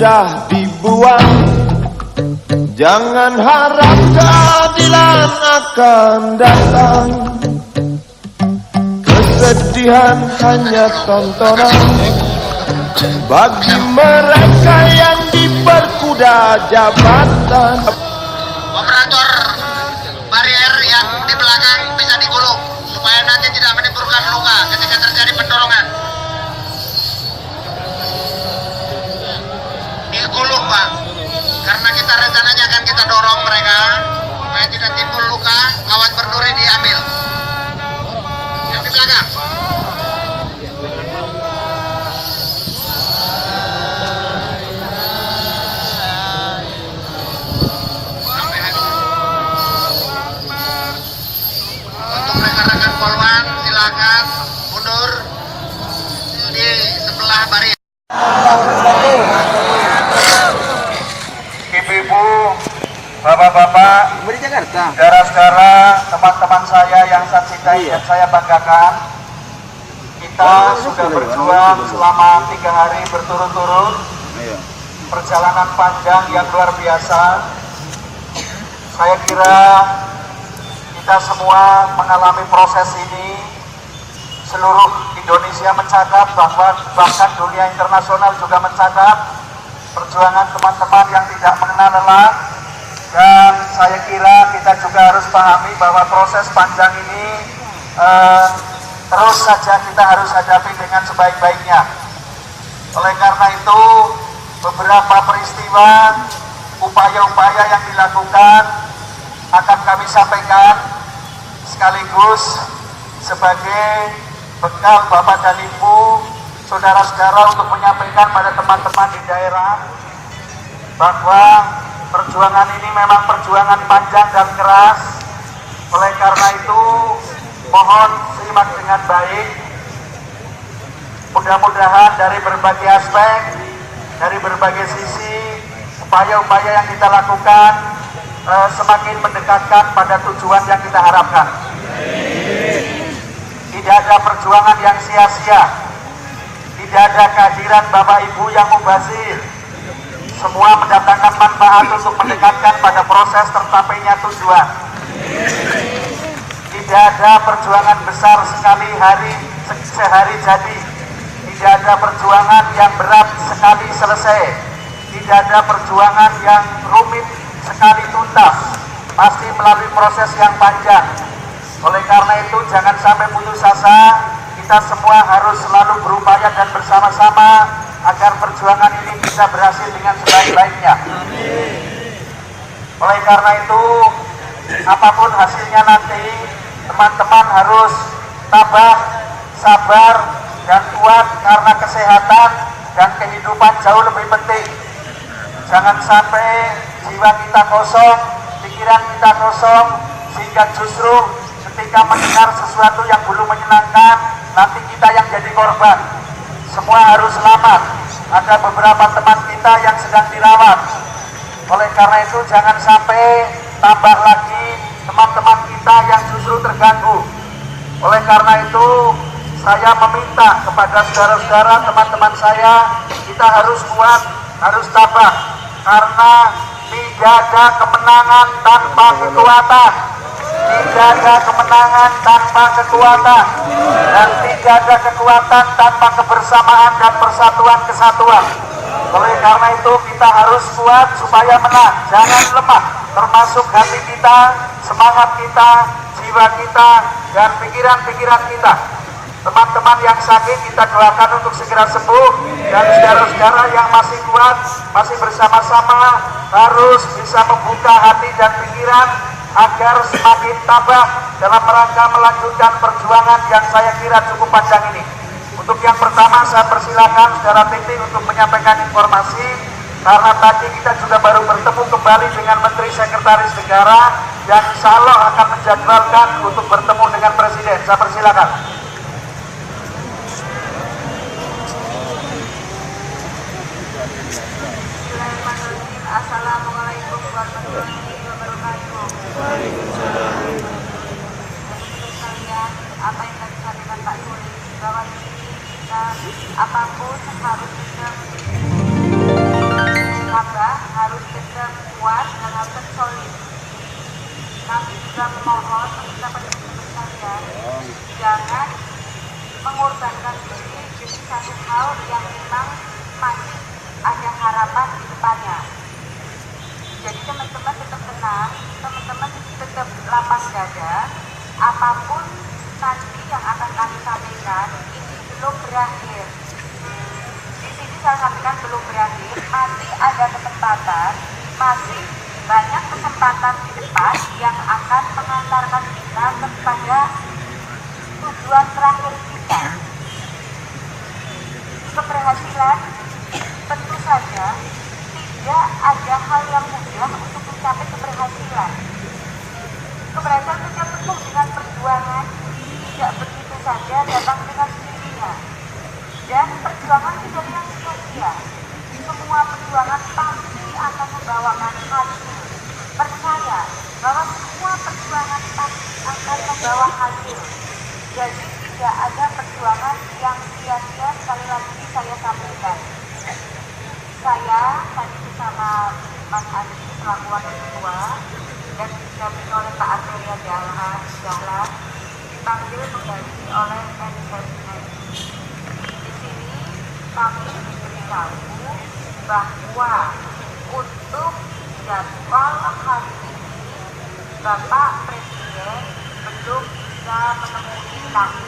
mudah dibuang. Jangan harap keadilan akan datang. Kesedihan hanya tontonan bagi mereka yang diperkuda jabatan. Operator barier yang di belakang bisa digulung supaya nanti tidak menimbulkan luka ketika terjadi pendorongan. Digulung, Pak, karena kita rencananya akan kita dorong mereka supaya tidak timbul luka. Kawat berduri diambil yang di belakang. Untuk rekan-rekan polwan silakan mundur di sebelah barier. Ibu-ibu, bapak-bapak, saudara-saudara, teman-teman saya yang saya cintai dan saya banggakan, kita sudah berjuang selama 3 hari berturut-turut, perjalanan panjang yang luar biasa. Saya kira kita semua mengalami proses ini, seluruh Indonesia mencatat, bahkan dunia internasional juga mencatat perjuangan teman-teman yang tidak mengenal lelah. Dan saya kira kita juga harus pahami bahwa proses panjang ini terus saja kita harus hadapi dengan sebaik-baiknya. Oleh karena itu, beberapa peristiwa, upaya-upaya yang dilakukan akan kami sampaikan sekaligus sebagai bekal Bapak dan Ibu, saudara-saudara, untuk menyampaikan pada teman-teman di daerah bahwa perjuangan ini memang perjuangan panjang dan keras. Oleh karena itu, mohon simak dengan baik. Mudah-mudahan dari berbagai aspek, dari berbagai sisi, upaya-upaya yang kita lakukan semakin mendekatkan pada tujuan yang kita harapkan. Tidak ada perjuangan yang sia-sia. Tidak ada kehadiran Bapak Ibu yang mubazir. Semua mendatangkan manfaat untuk mendekatkan pada proses tercapainya tujuan. Tidak ada perjuangan besar sehari jadi. Tidak ada perjuangan yang berat sekali selesai. Tidak ada perjuangan yang rumit sekali tuntas. Pasti melalui proses yang panjang. Oleh karena itu, jangan sampai putus asa. Kita semua harus selalu berupaya dan bersama-sama agar perjuangan ini bisa berhasil dengan sebaik-baiknya. Oleh karena itu, apapun hasilnya nanti, teman-teman harus tabah, sabar, dan kuat, karena kesehatan dan kehidupan jauh lebih penting. Jangan sampai jiwa kita kosong, pikiran kita kosong, sehingga justru ketika mendengar sesuatu yang belum menyenangkan, nanti kita yang jadi korban. Semua harus selamat. Ada beberapa teman kita yang sedang dirawat. Oleh karena itu, jangan sampai tambah lagi teman-teman kita yang justru terganggu. Oleh karena itu, saya meminta kepada saudara-saudara, teman-teman saya, kita harus kuat, harus tabah, karena tidak ada kemenangan tanpa kekuatan. Tidak ada kemenangan tanpa kekuatan, dan tidak ada kekuatan tanpa kebersamaan dan persatuan kesatuan. Oleh karena itu, kita harus kuat supaya menang, jangan lemah, termasuk hati kita, semangat kita, jiwa kita, dan pikiran-pikiran kita. Teman-teman yang sakit kita doakan untuk segera sembuh, dan saudara-saudara yang masih kuat, masih bersama-sama harus bisa membuka hati dan pikiran agar semakin tabah dalam rangka melanjutkan perjuangan yang saya kira cukup panjang ini. Untuk yang pertama, saya persilakan saudara Titi untuk menyampaikan informasi, karena tadi kita juga baru bertemu kembali dengan Menteri Sekretaris Negara yang insya Allah akan menjadwalkan untuk bertemu dengan Presiden. Saya persilakan. Assalamualaikum warahmatullahi wabarakatuh. Sekalian, apa yang tadi disampaikan Pak Yuri, bahwa di sini kita apapun harus bisa tabah, harus tetap kuat dan harus tetap solid. Kami juga memohon kepada teman-teman sekalian, jangan mengorbankan diri jadi satu hal yang memang masih ada harapan di depannya. Jadi teman-teman tetap tenang, teman-teman tetap lapang dada. Apapun nanti yang akan kami sampaikan, ini belum berakhir. Di sini saya sampaikan belum berakhir, masih ada kesempatan, masih banyak kesempatan di depan yang akan mengantarkan kita kepada tujuan terakhir kita. Keberhasilan tentu saja tidak ada hal yang mudah untuk mencapai keberhasilan. Keberhasilan itu penuh dengan perjuangan, tidak begitu saja datang dengan sendirinya. Dan perjuangan tidak yang sia-sia. Semua perjuangan pasti akan membawakan hasil. Percaya bahwa semua perjuangan pasti akan membawa hasil. Jadi tidak ada perjuangan yang sia-sia. Sekali lagi saya sampaikan. Saya tadi bersama Mas Andi selaku wakil ketua dan didampingi oleh Pak Arteria Dahlan dipanggil kembali oleh manajemen. Di sini kami diberitahu bahwa untuk jadwal hari ini Bapak Presiden belum bisa menemui kami.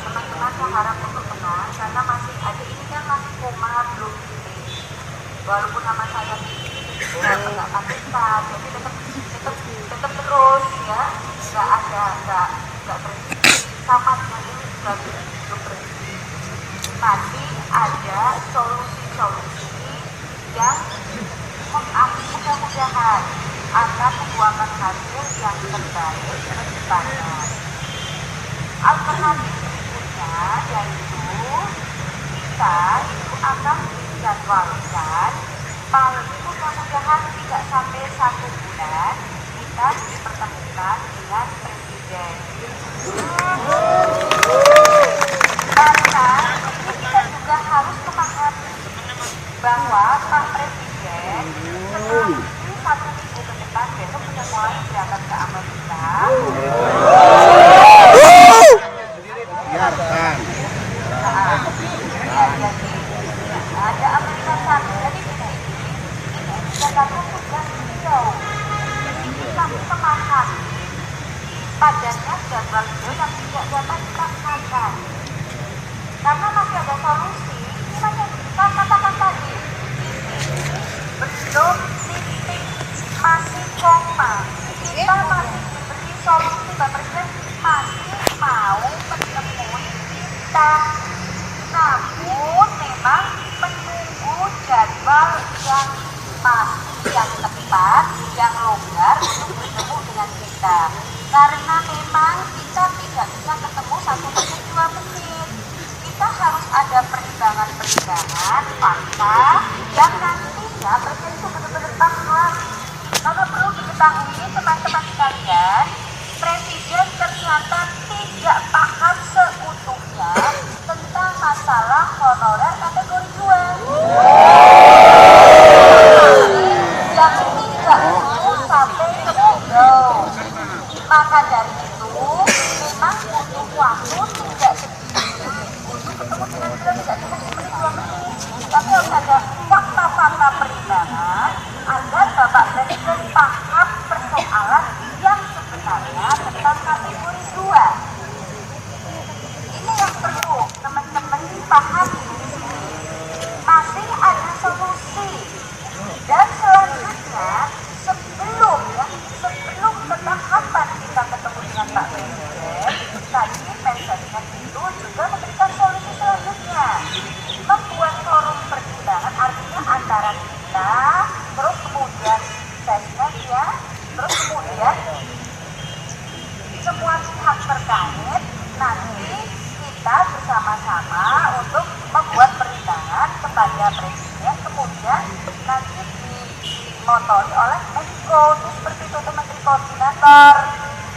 Teman-teman saya harap untuk tenang karena masih ada ini kan masih koma belum pilih. Walaupun nama saya nggak pakai jadi tetap terus ya, nggak berhenti sama dengan ini juga belum berhenti. Masih ada solusi-solusi yang mudah-mudahan akan membuahkan hasil yang terbaik ke depannya. Alternatif berikutnya yaitu kita itu akan dijadwalkan paling mudah-mudahan tidak sampai 1 bulan kita dipertemukan dengan Presiden. Karena kita juga harus memahami bahwa Pak Presiden nanti 1 minggu ke depan besok sudah mulai berangkat ke Amerika. Ada Amerika sana, jadi ini sudah satu tugas beliau. Ini kami memahami padatnya jadwal beliau yang tidak dapat dilaksanakan. Karena masih ada solusi, ini masih saya katakan tadi, belum titik, masih koma. Kita masih diberi solusi, Pak Presiden masih mau menemui kita. Namun memang menunggu jadwal yang pasti, yang tepat, yang longgar untuk bertemu dengan kita. Karena memang kita tidak bisa ketemu 1 menit 2 menit. Kita harus ada pertimbangan-pertimbangan fakta yang nantinya Presiden itu benar-benar paham. Karena perlu diketahui teman-teman sekalian, Presiden ternyata tidak paham seutuhnya tentang masalah honorer kategori 2. Yang tidak itu sampai ke beliau. Maka dari itu memang butuh waktu tidak sedikit untuk ketemu dengan beliau, tidak cuma 1 menit 2 menit, tapi harus ada fakta-fakta pertimbangan agar Bapak Presiden paham persoalan yang sebenarnya tentang kategori 2. Ini yang perlu teman-teman pahami di sini. Masih ada solusi. Dan selanjutnya sebelum ketahapan kita ketemu dengan Pak Presiden, tadi mensesnek itu juga memberikan solusi selanjutnya. Membuat forum pertimbangan, artinya antara kita, terus kemudian sesnek ya, terus kemudian semua pihak terkait, nanti kita bersama-sama untuk membuat pertimbangan kepada Presiden, kemudian nanti dimotori oleh Menko, seperti itu Menteri Koordinator.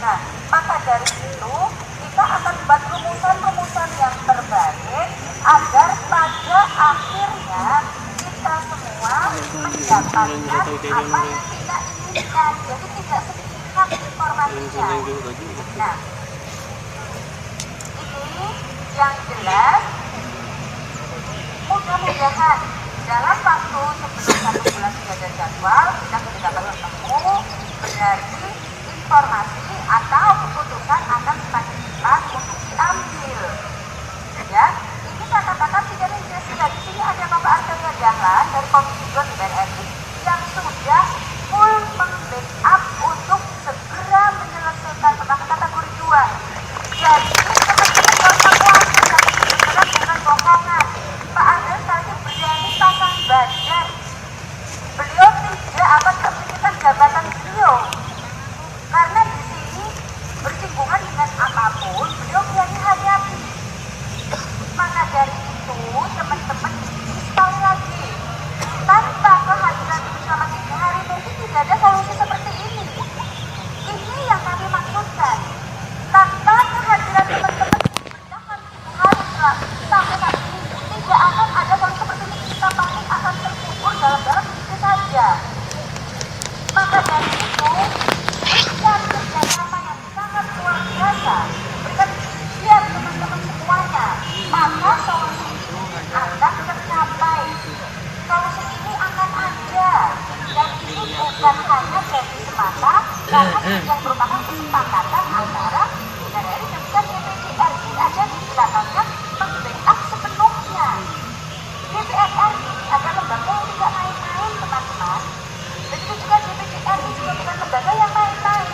Nah, maka dari itu kita akan membuat rumusan-rumusan yang terbaik agar pada akhirnya kita semua mendapatkan apa yang kita inginkan, jadi tidak sepihak informasinya. Nah, ini yang jelas mudah-mudahan dalam waktu sebelum 1 bulan sudah ada jadwal kita sudah dapat ketemu, berarti informasi atau keputusan akan semakin cepat untuk diambil. Ya, ini kata-kata tidak sudah di sini ada Bapak Arteria Dahlan dari Komisi 2 DPR RI yang sudah full membackup untuk segera menyelesaikan tentang kategori 2. Jadi teman-teman khawatir dan benar bukan bohongan. Pak Arteria tadi berani pasang badan. Beliau tidak akan terpikirkan jabatan beliau. Karena di sini bersinggungan dengan apapun, beliau berani hadapi. Maka dari itu, teman-teman, sekali lagi, tanpa kehadiran selama 3 hari mungkin tidak ada solusi seperti ini. Ini yang kami maksudkan. Tanpa kehadiran teman-teman bertahan 3 hari sampai saat ini, tidak akan ada solusi seperti ini. Kita paling akan terkubur dalam begitu saja. Maka dari itu, berikan kerjasama yang sangat luar biasa, berikan biar teman-teman semuanya, maka solusi ini akan tercapai. Solusi ini akan ada, dan ini bukan hanya dari semata, karena yang merupakan kesepakatan antara DPR RI dan DPD RI ada di belakangnya membackup sepenuhnya. DPR RI ada lembaga yang tidak main-main, teman-teman. Begitu juga DPD RI juga bukan lembaga yang main-main.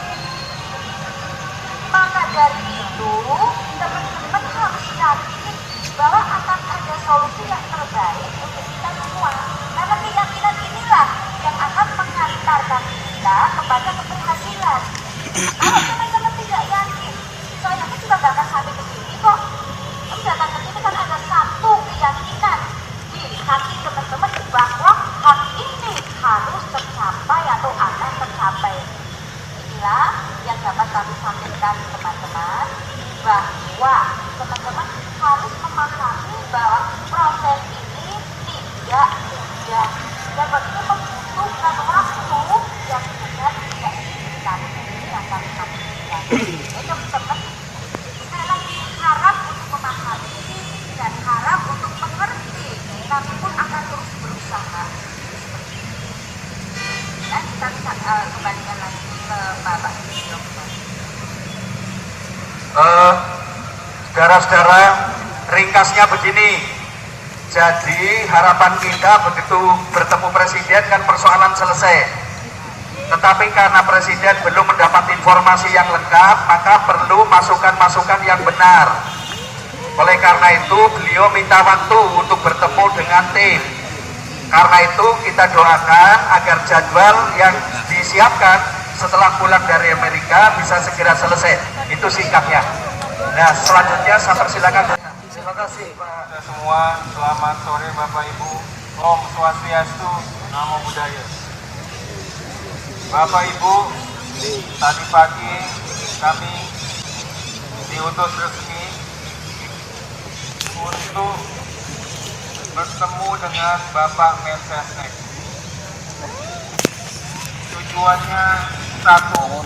Maka dari itu, teman-teman harus yakin bahwa akan ada solusi yang terbaik untuk kita semua. Karena keyakinan inilah yang akan mengantarkan kita kepada keberhasilan. Kalau teman-teman tidak yakin, saya yakin juga gak akan sampai ke sini kok. Datang ke sini kan ada satu keyakinan di hati teman-teman bahwa hal ini harus tercapai atau akan tercapai. Inilah yang dapat kami sampaikan teman-teman, bahwa teman-teman harus memahami bahwa proses ini tidak mudah dan begitu membutuhkan waktu yang benar tidak diinginkan. Ini yang kami sampaikan. Teman-teman, saya lagi harap untuk memahami dan harap untuk mengerti, kami pun akan terus berusaha. Dan kita bisa kembalikan lagi ke Bapak Dokter. Saudara-saudara, ringkasnya begini. Jadi harapan kita begitu bertemu Presiden kan persoalan selesai. Tetapi karena Presiden belum mendapat informasi yang lengkap, maka perlu masukan-masukan yang benar. Oleh karena itu beliau minta waktu untuk bertemu dengan tim. Karena itu kita doakan agar jadwal yang disiapkan setelah pulang dari Amerika bisa segera selesai. Itu singkatnya. Nah, selanjutnya saya persilakan. Terima kasih Pak. Semua, selamat sore Bapak Ibu. Om Swastiastu, Namo Buddhaya. Bapak Ibu, tadi pagi kami diutus resmi untuk bertemu dengan Bapak Mensesnek. Tujuannya satu,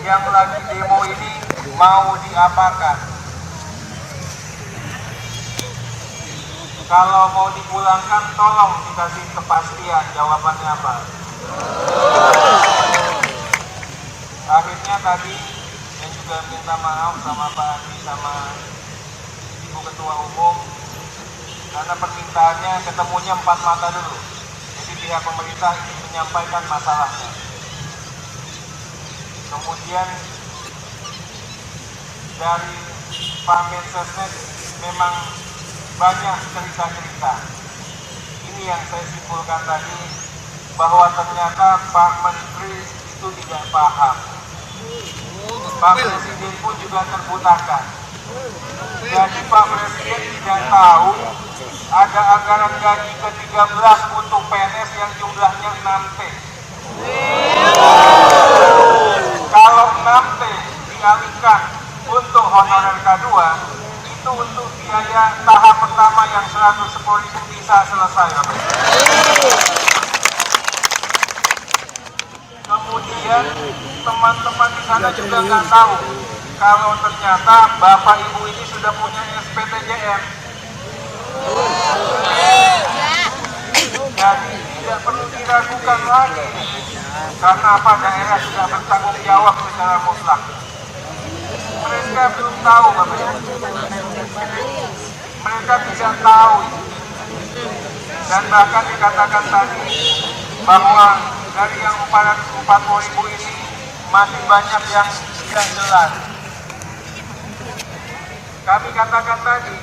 yang lagi demo ini mau diapakan? Kalau mau dipulangkan, tolong dikasih kepastian jawabannya apa. Akhirnya tadi saya juga minta maaf sama Pak Andi sama Ibu Ketua Umum karena permintaannya ketemunya 4 mata dulu. Jadi pihak pemerintah ingin menyampaikan masalahnya. Kemudian dari Pak Mensesnek memang banyak cerita-cerita. Ini yang saya simpulkan tadi, bahwa ternyata Pak Menteri itu tidak paham. Pak Presiden pun juga terbutakan. Jadi Pak Presiden tidak tahu ada anggaran gaji ke-13 untuk PNS yang jumlahnya 6T. Kalau 6T dialihkan untuk honorer K2, itu untuk biaya tahap pertama yang 110.000 bisa selesai, Bapak Ibu. Kemudian teman-teman di sana juga nggak tahu kalau ternyata Bapak Ibu ini sudah punya SPTJM. Jadi tidak perlu diragukan lagi karena apa, daerah sudah bertanggung jawab secara mutlak. Mereka belum tahu, Bapak Ibu. Mereka tidak tahu. Dan bahkan dikatakan tadi bahwa dari yang 440.000 ini masih banyak yang tidak jelas. Kami katakan tadi,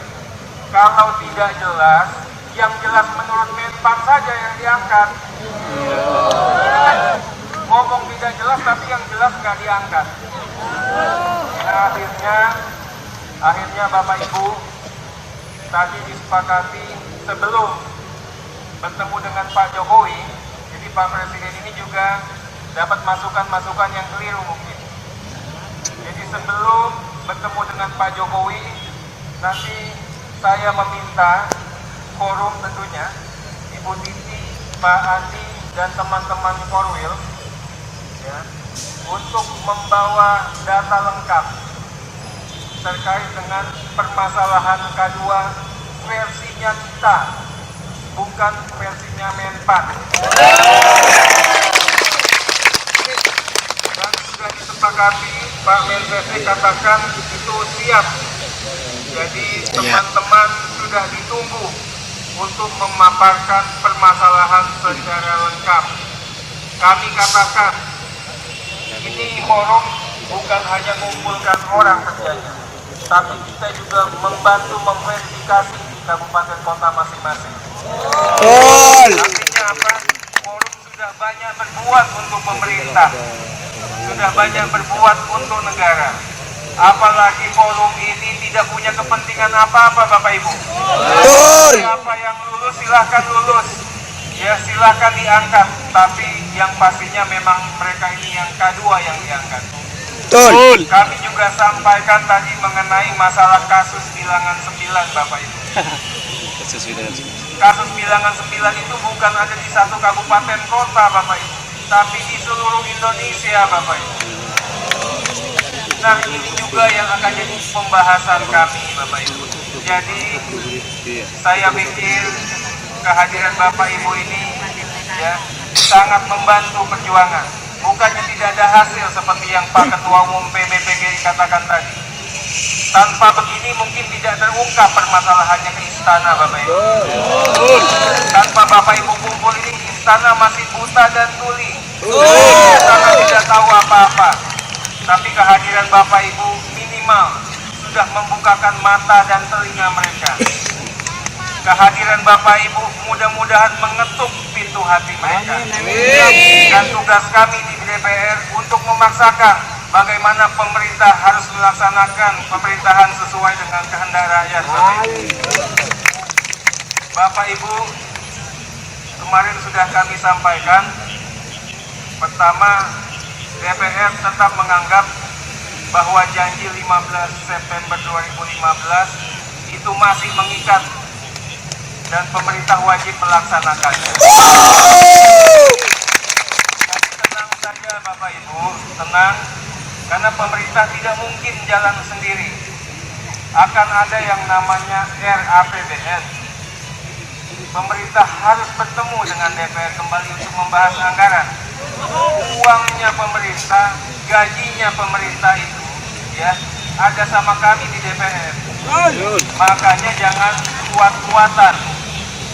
kalau tidak jelas, yang jelas menurut Menpan saja yang diangkat. Ngomong tidak jelas tapi yang jelas nggak diangkat. Nah, akhirnya Bapak Ibu tadi disepakati sebelum bertemu dengan Pak Jokowi, jadi Pak Presiden ini juga dapat masukan-masukan yang keliru mungkin. Jadi sebelum bertemu dengan Pak Jokowi, nanti saya meminta forum tentunya Ibu Titi, Pak Andi, dan teman-teman Korwil ya, untuk membawa data lengkap terkait dengan permasalahan K2 versinya kita, bukan versinya Menpan. Dan sudah disepakati, Pak Mendagri katakan itu siap. Jadi teman-teman sudah ditunggu untuk memaparkan permasalahan secara lengkap. Kami katakan, ini forum bukan hanya mengumpulkan orang kerjanya, tapi kita juga membantu memverifikasi di kabupaten kota masing-masing. Artinya apa? Forum sudah banyak berbuat untuk pemerintah, sudah banyak berbuat untuk negara. Apalagi forum ini tidak punya kepentingan apa-apa, Bapak Ibu. Siapa yang lulus silahkan lulus, ya silahkan diangkat. Tapi yang pastinya memang mereka ini yang K2 yang diangkat. Betul. Kami juga sampaikan tadi mengenai masalah kasus bilangan 9, Bapak Ibu. Kasus bilangan 9 itu bukan ada di satu kabupaten kota, Bapak Ibu, tapi di seluruh Indonesia, Bapak Ibu. Nah, ini juga yang akan jadi pembahasan kami, Bapak Ibu. Jadi, saya pikir kehadiran Bapak Ibu ini ya sangat membantu perjuangan. Bukannya tidak ada hasil seperti yang Pak Ketua Umum PBPGI katakan tadi. Tanpa begini mungkin tidak terungkap permasalahannya ke istana, Bapak Ibu. Tanpa Bapak Ibu kumpul ini, istana masih buta dan tuli. Istana tidak tahu apa-apa. Tapi kehadiran Bapak Ibu minimal sudah membukakan mata dan telinga mereka. Kehadiran Bapak Ibu mudah-mudahan mengetuk pintu hati mereka. Dan tugas kami di DPR untuk memaksakan bagaimana pemerintah harus melaksanakan pemerintahan sesuai dengan kehendak rakyat. Bapak Ibu, kemarin sudah kami sampaikan, pertama, DPR tetap menganggap bahwa janji 15 September 2015 itu masih mengikat dan pemerintah wajib melaksanakannya. Tapi tenang saja Bapak Ibu, tenang, karena pemerintah tidak mungkin jalan sendiri. Akan ada yang namanya RAPBN. Pemerintah harus bertemu dengan DPR kembali untuk membahas anggaran. Uangnya pemerintah, gajinya pemerintah itu ya ada sama kami di DPR. Makanya jangan kuat-kuatan.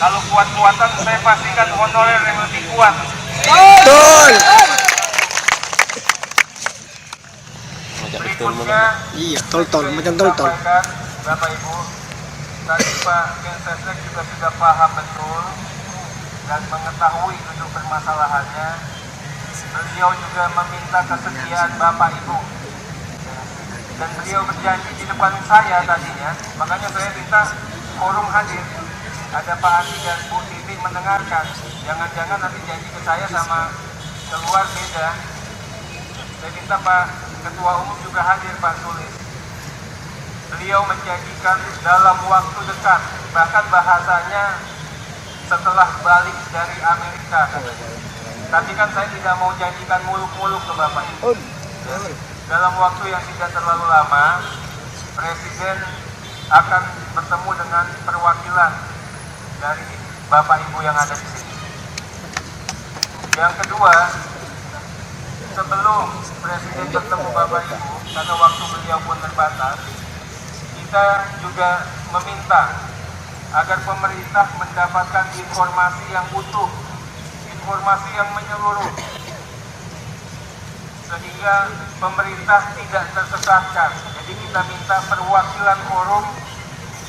Kalau kuat-kuatan saya pastikan honorer yang lebih kuat. Berikutnya, iya, tol macam tol. Bapak Ibu, tadi Pak Mensesnek juga sudah paham betul dan mengetahui duduk permasalahannya. Beliau juga meminta kesediaan Bapak Ibu dan beliau berjanji di depan saya tadinya, makanya saya minta forum hadir, ada Pak Andi dan Bu Titi mendengarkan. Jangan-jangan nanti janji ke saya sama keluar beda. Saya minta Pak Ketua Umum juga hadir, Pak Sulis. beliau menjanjikan dalam waktu dekat, bahkan bahasanya setelah balik dari Amerika. Tapi kan saya tidak mau janjikan muluk-muluk ke Bapak Ibu. Dalam waktu yang tidak terlalu lama, Presiden akan bertemu dengan perwakilan dari Bapak Ibu yang ada di sini. Yang kedua, sebelum Presiden bertemu Bapak Ibu, karena waktu beliau pun terbatas, kita juga meminta agar pemerintah mendapatkan informasi yang utuh, informasi yang menyeluruh, sehingga pemerintah tidak tersesatkan. Jadi kita minta perwakilan forum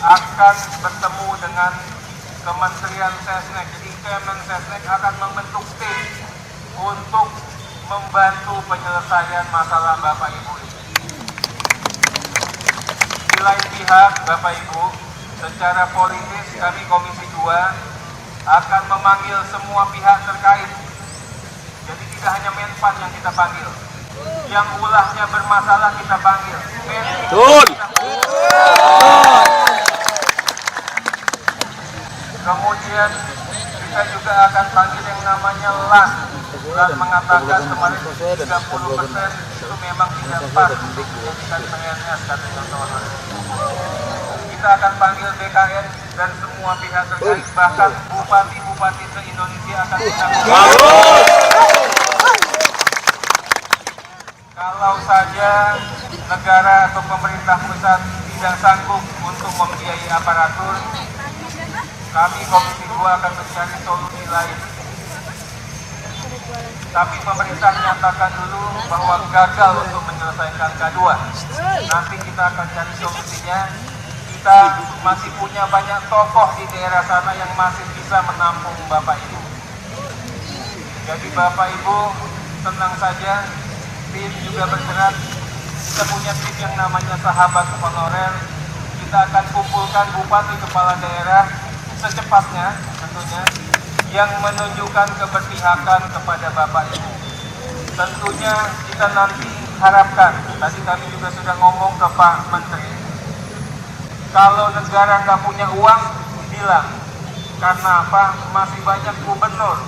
akan bertemu dengan Kementerian Sesnek. Jadi Kemen Sesnek akan membentuk tim untuk membantu penyelesaian masalah Bapak Ibu ini. Di lain pihak, Bapak Ibu, secara politis kami Komisi 2 akan memanggil semua pihak terkait. Jadi tidak hanya Menpan yang kita panggil, yang ulahnya bermasalah kita panggil. Kemudian kita juga akan panggil yang namanya LAN. LAN mengatakan kemarin 30% itu memang tidak pas untuk dijadikan PNS, katanya kawan-kawan. Kita akan panggil BKN dan semua pihak terkait, bahkan bupati-bupati se-Indonesia akan kita kalau saja negara atau pemerintah pusat tidak sanggup untuk membiayai aparatur, kami Komisi 2 akan mencari solusi lain. Tapi pemerintah nyatakan dulu bahwa gagal untuk menyelesaikan K2. Nanti kita akan cari solusinya. Kita masih punya banyak tokoh di daerah sana yang masih bisa menampung Bapak Ibu. Jadi Bapak Ibu tenang saja, tim juga bergerak. Kita punya tim yang namanya Sahabat Honorer. Kita akan kumpulkan bupati kepala daerah secepatnya tentunya yang menunjukkan keberpihakan kepada Bapak Ibu. Tentunya kita nanti harapkan, tadi kami juga sudah ngomong ke Pak Menteri, kalau negara nggak punya uang, bilang. Karena apa? Masih banyak gubernur,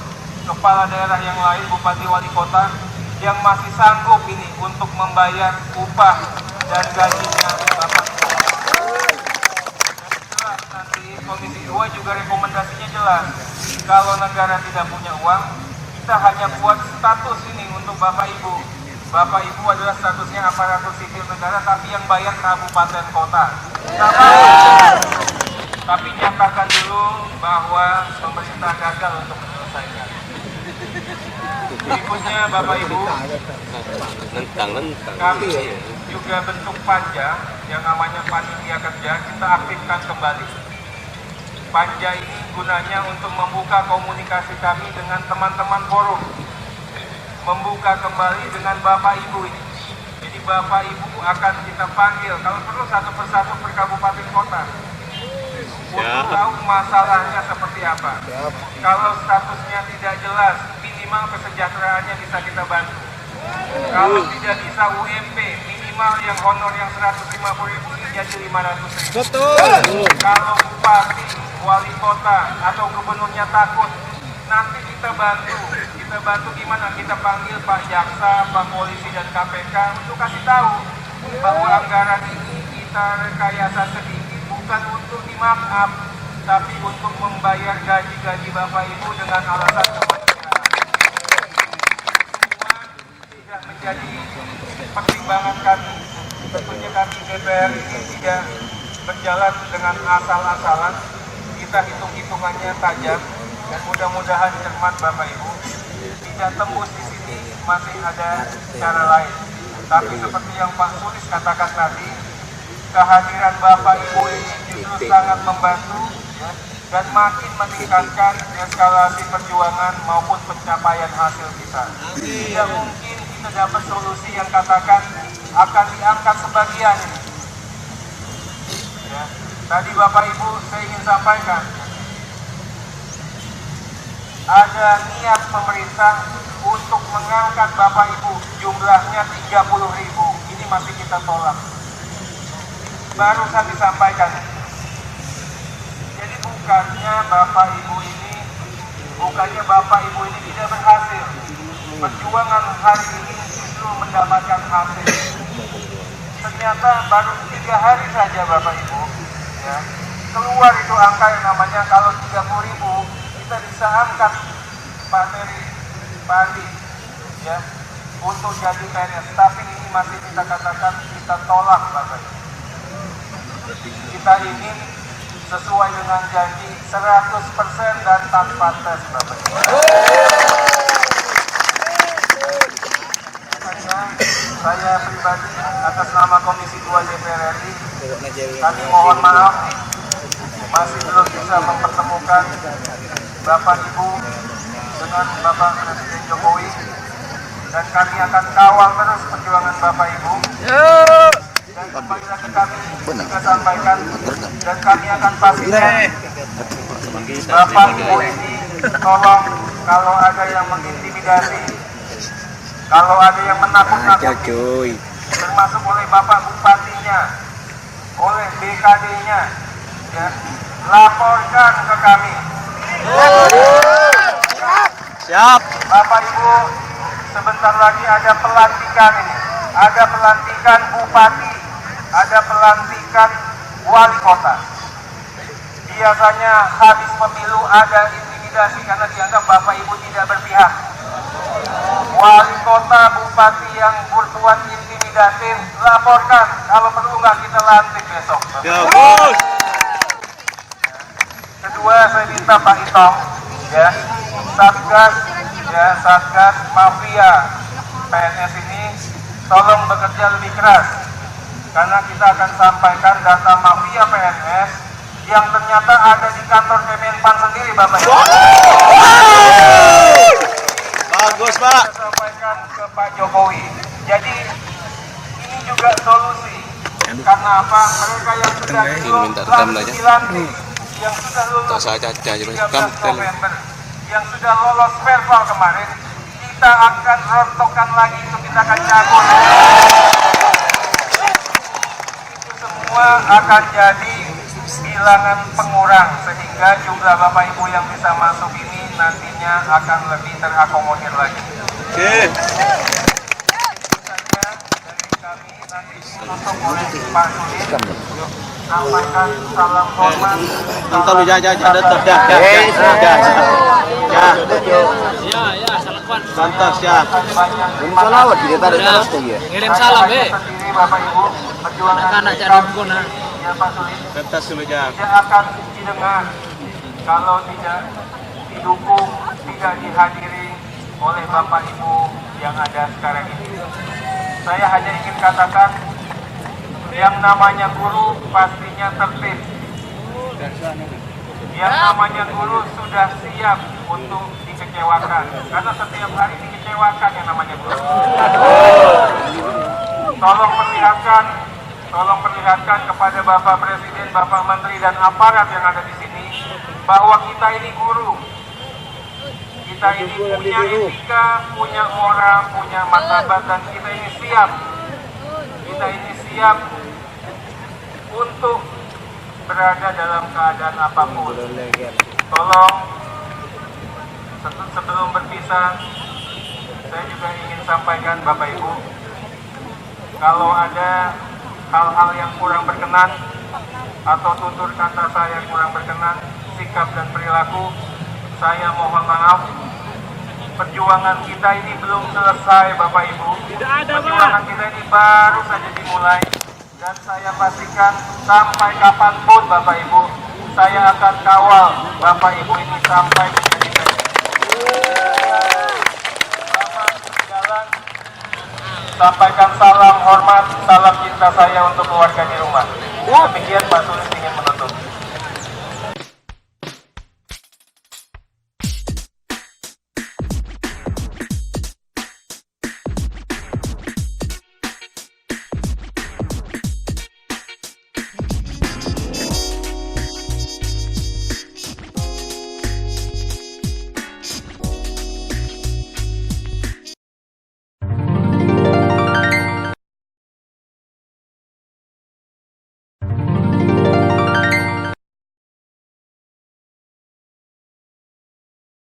kepala daerah yang lain, bupati, wali kota, yang masih sanggup ini untuk membayar upah dan gajinya Bapak Ibu. Nanti Komisi 2 juga rekomendasinya jelas. Kalau negara tidak punya uang, kita hanya buat status ini untuk Bapak Ibu. Bapak Ibu adalah statusnya aparatur sipil negara, tapi yang bayar kabupaten kota. Tapi nyatakan dulu bahwa pemerintah gagal untuk menyelesaikan. Berikutnya Bapak Ibu, kami juga bentuk panja yang namanya panitia kerja, kita aktifkan kembali. Panja ini gunanya untuk membuka komunikasi kami dengan teman-teman forum, membuka kembali dengan Bapak Ibu ini. Jadi Bapak Ibu akan kita panggil, kalau perlu satu persatu per kabupaten kota, untuk tahu masalahnya seperti apa. Kalau statusnya tidak jelas, minimal kesejahteraannya bisa kita bantu. Kalau tidak bisa UMP, minimal yang honor yang 150.000 ini jadi 500.000. Betul. Kalau bupati, wali kota atau gubernurnya takut, nanti kita bantu. Kita bantu gimana? Kita panggil Pak Jaksa, Pak Polisi dan KPK untuk kasih tahu bahwa anggaran ini kita rekayasa sedikit bukan untuk di-markup, tapi untuk membayar gaji-gaji Bapak Ibu dengan alasan kemanusiaan. Semua tidak menjadi pertimbangan kami. Tentunya kami DPR ini tidak berjalan dengan asal-asalan. Kita hitung-hitungannya tajam dan mudah-mudahan cermat Bapak Ibu. Tidak tembus di sini, masih ada cara lain. Tapi seperti yang Pak Sulis katakan tadi, kehadiran Bapak Ibu ini justru sangat membantu ya, dan makin meningkatkan eskalasi perjuangan maupun pencapaian hasil kita. Tidak mungkin kita dapat solusi yang katakan akan diangkat sebagian. Ya. Tadi Bapak Ibu saya ingin sampaikan, ada niat pemerintah untuk mengangkat Bapak Ibu, jumlahnya 30.000. Ini masih kita tolak. baru kami sampaikan. Jadi bukannya Bapak Ibu ini tidak berhasil. Perjuangan hari ini justru mendapatkan hasil. Ternyata baru 3 hari saja Bapak Ibu, ya, keluar itu angka yang namanya kalau 30.000 kita bisa angkat materi padi, ya, untuk jadi PNS. Tapi ini masih kita katakan kita tolak Bapak Ibu. Kita ingin sesuai dengan janji 100% dan tanpa tes Bapak Ibu. Saya pribadi atas nama Komisi 2 DPR RI, kami mohon maaf masih belum bisa mempertemukan Bapak Ibu dengan Bapak Presiden Jokowi, dan kami akan kawal terus perjuangan Bapak Ibu. Dan kembali lagi kami juga sampaikan, dan kami akan pastikan Bapak Ibu ini tolong kalau ada yang mengintimidasi, kalau ada yang menakut-nakuti, termasuk oleh Bapak Bupatinya, oleh BKD-nya, ya, laporkan ke kami. Siap. Bapak Ibu, sebentar lagi ada pelantikan ini. Ada pelantikan bupati, ada pelantikan wali kota. Biasanya habis pemilu ada intimidasi karena dianggap Bapak Ibu tidak berpihak. Wali kota, bupati yang berbuat intimidatif, laporkan. Kalau perlu nggak kita lantik besok. Bagus. Kedua, saya minta Pak Itong, ya, Satgas mafia PNS ini tolong bekerja lebih keras, karena kita akan sampaikan data mafia PNS yang ternyata ada di kantor Kemenpan sendiri, Bapak Ibu. Bagus, Pak. Kita sampaikan ke Pak Jokowi. Jadi ini juga solusi. Karena apa? Mereka yang sudah dilantik, yang sudah lulus 13 November, yang sudah lolos verbal kemarin, kita akan rontokkan lagi, itu kita akan cabut. Itu semua akan jadi bilangan pengurang, sehingga jumlah Bapak Ibu yang bisa masuk ini nantinya akan lebih terakomodir lagi. Oke. Untuk oleh Pak Sudir, sampaikan salam hormat. Nonton lu ada tetap dah. Santas ya. Salawat dia tadi terus ya. Ngirim salam Sendiri Bapak Ibu, perjuangan anak cari guna. ya Pak Sudir Kertas dulu ya. tidak akan didengar kalau tidak didukung, tidak dihadiri oleh Bapak Ibu yang ada sekarang ini. Saya hanya ingin katakan, yang namanya guru pastinya tertib. Yang namanya guru sudah siap untuk dikecewakan, karena setiap hari dikecewakan yang namanya guru. Tolong perlihatkan kepada Bapak Presiden, Bapak Menteri, dan aparat yang ada di sini bahwa kita ini guru. Kita ini punya etika, punya moral, punya martabat, dan kita ini siap. Kita ini siap untuk berada dalam keadaan apapun. Tolong, sebelum berpisah, saya juga ingin sampaikan Bapak Ibu, kalau ada hal-hal yang kurang berkenan atau tutur kata saya yang kurang berkenan, sikap dan perilaku, saya mohon maaf. Perjuangan kita ini belum selesai Bapak Ibu. Perjuangan kita ini baru saja dimulai. Dan saya pastikan sampai kapanpun Bapak Ibu, saya akan kawal Bapak Ibu ini sampai menjadi selamat berjalan. Sampaikan salam hormat, salam cinta saya untuk keluarga di rumah. Demikian Pak Sulis ingin